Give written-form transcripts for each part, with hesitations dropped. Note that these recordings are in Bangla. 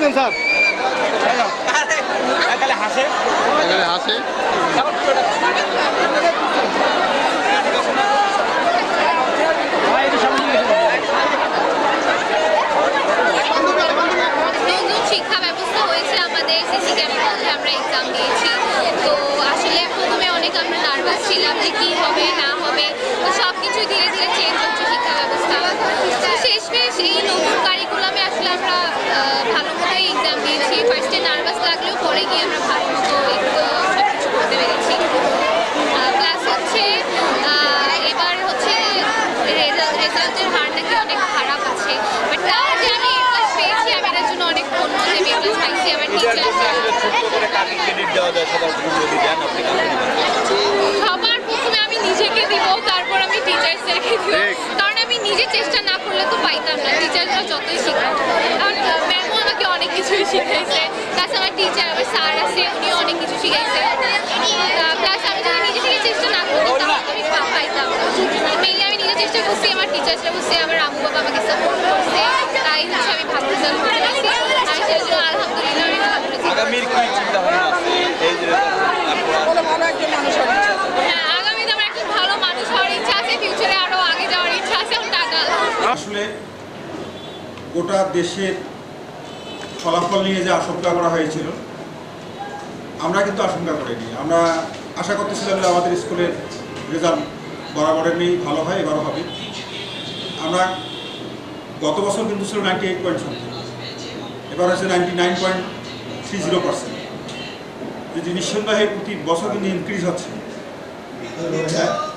দিচ্ছিলেন স্যার? হাসে হাসে শিক্ষা ব্যবস্থা হয়েছে আমাদের সিসি ক্যামেরার মধ্যে আমরা এক্সাম দিয়েছি। তো আসলে প্রথমে অনেক আমরা নার্ভাস ছিলাম যে কী হবে না হবে, তো সব কিছু ধীরে ধীরে চেঞ্জ হচ্ছে শিক্ষা ব্যবস্থা। তো শেষমেশ এই নতুন কারিকুলামে আসলে আমরা ভালো মতোই এক্সাম দিয়েছি। ফার্স্টে নার্ভাস লাগলেও পরে গিয়ে আমরা ভালো মতো সব কিছু করতে পেরেছি। প্লাস হচ্ছে এবার হচ্ছে রেজাল্টের হার নাকি অনেক খারাপ আছে, বাট তাও যে আমি এ প্লাস পেয়েছি আমি এটার জন্য অনেক ধন্য যে আমি এ প্লাস পাইছি। আমার টিচার সবার প্রথমে আমি নিজেকে দিব, তারপর আমি টিচার্সদেরকে দিব, কারণ আমি নিজে চেষ্টা না করলে তো পাইতাম না। টিচাররা যতই শিখায়, কারণ ম্যামও আমাকে অনেক কিছুই শিখাইছে, প্লাস আমার টিচার আমার স্যার আছে উনিও অনেক কিছু শিখাইছে। প্লাস আমি যদি নিজে থেকে চেষ্টা না করতাম তাহলে আমি পাইতাম না। মেইনলি আমি নিজে চেষ্টা করছি, আমার টিচার্সরা করছে, আমার আম্মু বাবা আমাকে সাপোর্ট করছে, তাই হচ্ছে আমি ভালো রেজাল্ট করতে পারছি। আমি সেই জন্য আলহামদুলিল্লাহ আমি ভালো রেজাল্ট। হ্যাঁ, আগামীতে আমার একজন ভালো মানুষ হওয়ার ইচ্ছা আছে, ফিউচারে আরো আগে যাওয়ার ইচ্ছা আছে। টাকা আসলে গোটা দেশের ফলাফল নিয়ে যে আশঙ্কা করা হয়েছিল, আমরা কিন্তু আশঙ্কা করিনি। আমরা আশা করতেছিলাম যে আমাদের স্কুলের রেজাল্ট বরাবরের নেই, ভালো হয়, এবারও হবে। আমরা গত বছর কিন্তু ছিল 98.something, এবার হচ্ছে 99.30%। যদি নিঃসন্দেহে প্রতি বছর কিন্তু ইনক্রিজ হচ্ছে।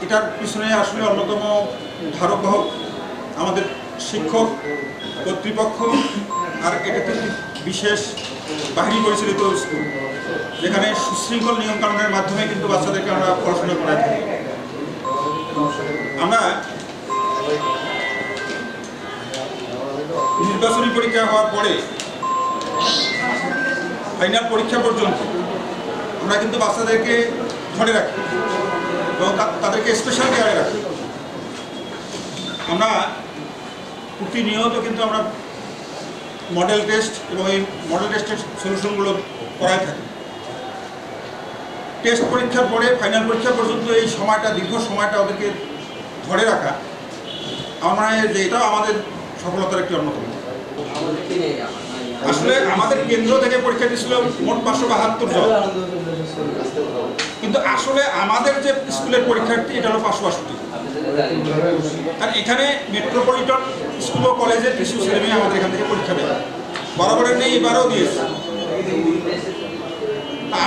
এটার পিছনে আসলে অন্যতম ধারক বাহক আমাদের শিক্ষক কর্তৃপক্ষ, আর এটা কিন্তু বিশেষ বাহিনী পরিচালিত স্কুল, যেখানে সুশৃঙ্খল নিয়মকানুনের মাধ্যমে কিন্তু বাচ্চাদেরকে আমরা পড়াশোনা করাই থাকি। আমরা নির্বাচনী পরীক্ষা হওয়ার পরে ফাইনাল পরীক্ষা পর্যন্ত আমরা কিন্তু বাচ্চাদেরকে ধরে রাখি এবং তাদেরকে স্পেশাল কেয়ারে রাখি। আমরা প্রতিনিয়ত কিন্তু আমরা মডেল টেস্ট এবং এই মডেল টেস্টের সলিউশনগুলো করাই থাকি। টেস্ট পরীক্ষার পরে ফাইনাল পরীক্ষা পর্যন্ত এই সময়টা, দীর্ঘ সময়টা ওদেরকে ধরে রাখা, আমার মনে হয় যে এটাও আমাদের সফলতার একটি অন্যতম। আসলে আমাদের কেন্দ্র থেকে পরীক্ষা দিয়েছিল মোট 572 জন, কিন্তু আসলে আমাদের যে স্কুলের পরীক্ষার্থী এটা হলো 562। আর এখানে মেট্রোপলিটন স্কুল ও কলেজের কিছু ছেলেমেয়ে আমাদের এখান থেকে পরীক্ষা দেয়, বরাবরের নেই, এবারও দিয়েছে।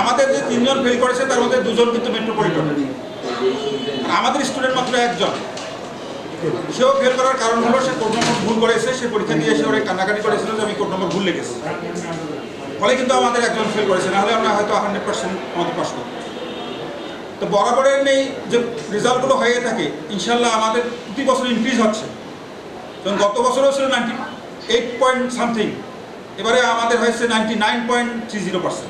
আমাদের যে 3 জন ফেল করেছে তার মধ্যে 2 জন কিন্তু মেট্রোপলিটনের, আর আমাদের স্টুডেন্ট মাত্র 1 জন। সেও ফেল করার কারণ হলো সে কোড নম্বর ভুল করেছে। সে পরীক্ষা দিয়ে এসে ওরা কান্নাকাটি করেছিল যে আমি কোড নম্বর ভুল লিখেছি, ফলে কিন্তু আমাদের 1 জন ফেল করেছে, নাহলে আমরা হয়তো 100% আমাদের পাস করব। তো বরাবরের নেই যে রেজাল্টগুলো হয়ে থাকে, ইনশাল্লাহ আমাদের প্রতি বছর ইনক্রিজ হচ্ছে। যেমন গত বছরও ছিল 98.something, এবারে আমাদের হয়েছে 99.30%।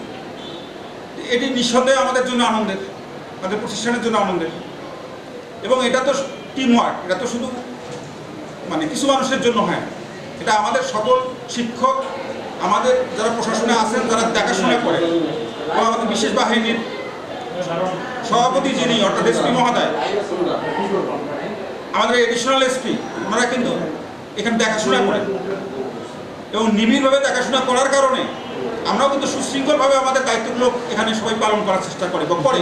এটি নিঃসন্দেহে আমাদের জন্য আনন্দের, আমাদের প্রতিষ্ঠানের জন্য আনন্দের। এবং এটা তো টিম ওয়ার্ক, এটা তো শুধু মানে কিছু মানুষের জন্য হয়, এটা আমাদের সকল শিক্ষক, আমাদের যারা প্রশাসনে আছেন, যারা দেখাশোনা করে, এবং আমাদের বিশেষ বাহিনীর সভাপতি যিনি, অর্থাৎ এসপি মহোদয়, আমাদের এডিশনাল এসপি, ওনারা কিন্তু এখানে দেখাশোনা করেন এবং নিবিড়ভাবে দেখাশোনা করার কারণে আমরাও কিন্তু সুশৃঙ্খলভাবে আমাদের দায়িত্বগুলো এখানে সবাই পালন করার চেষ্টা করে বা করে।